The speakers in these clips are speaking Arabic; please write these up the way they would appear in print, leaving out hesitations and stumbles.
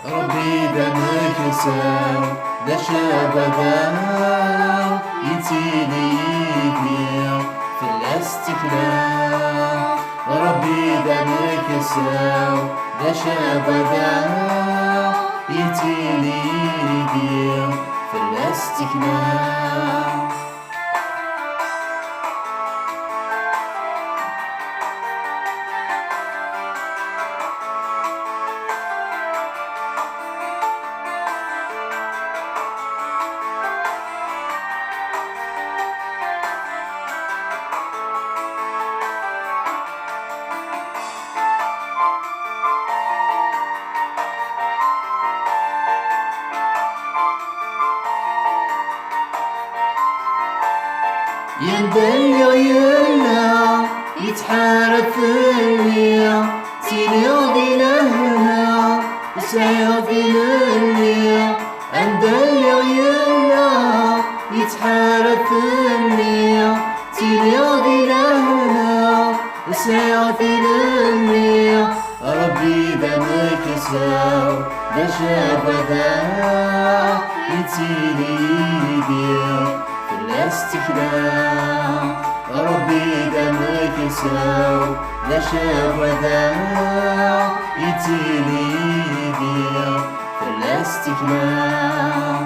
ربي دمك-saw دشابداو يتيلي يدير في الاستكلال. ربي دمك-saw دشابداو يتيلي يدير في الاستكلال. يندل يلا يتحارب في الليل تيليو دي لهنا وسعيو في الليل. يندل يلا يتحارب في الليل تيليو دي لهنا وسعيو في الليل. ربي دمك-saw دشابداو يتيلي يدير في الاستكلال. ربي دمك-saw دشابداو يتيلي يدير في الاستكلال.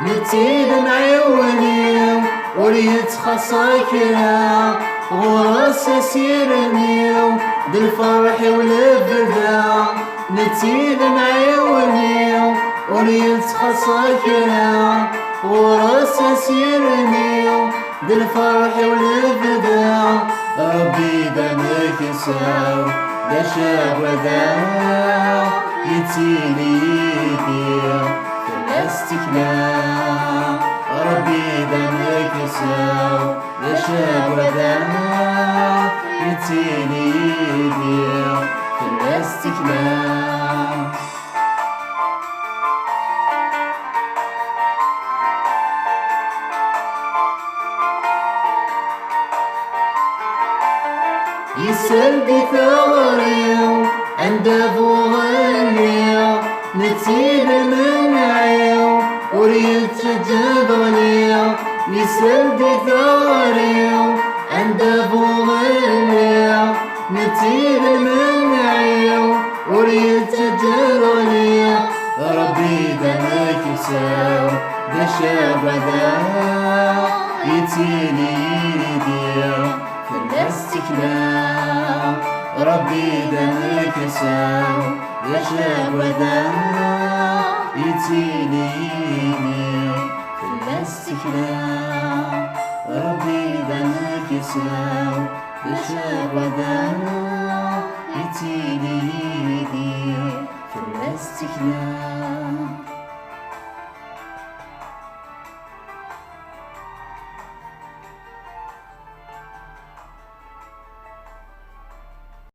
نتيل معيوني وريت خصاكرا غراس سيرني بالفرح والبدا. نتيل معيوني وريت خصاكرا غراس سيرني بالفرح والبدا. ربي دمك-saw دشابداو يتيلي يدير في الاستكلال. ربي دمك-saw دشابداو يتيلي يدير في الاستكلال. يسلبي ثغري عند فوغلي نتيل منعي وريت جبلي. يسلبي ثغري عند فوغلي نتيل منعي وريت جبلي. ربي دمك-saw دشابداو يتيلي يدير في الاستكلال. ربي دمك-saw دشابداو يتيلي يدير في الاستكلال. ربي دمك-saw دشابداو يتيلي يدير في الاستكلال.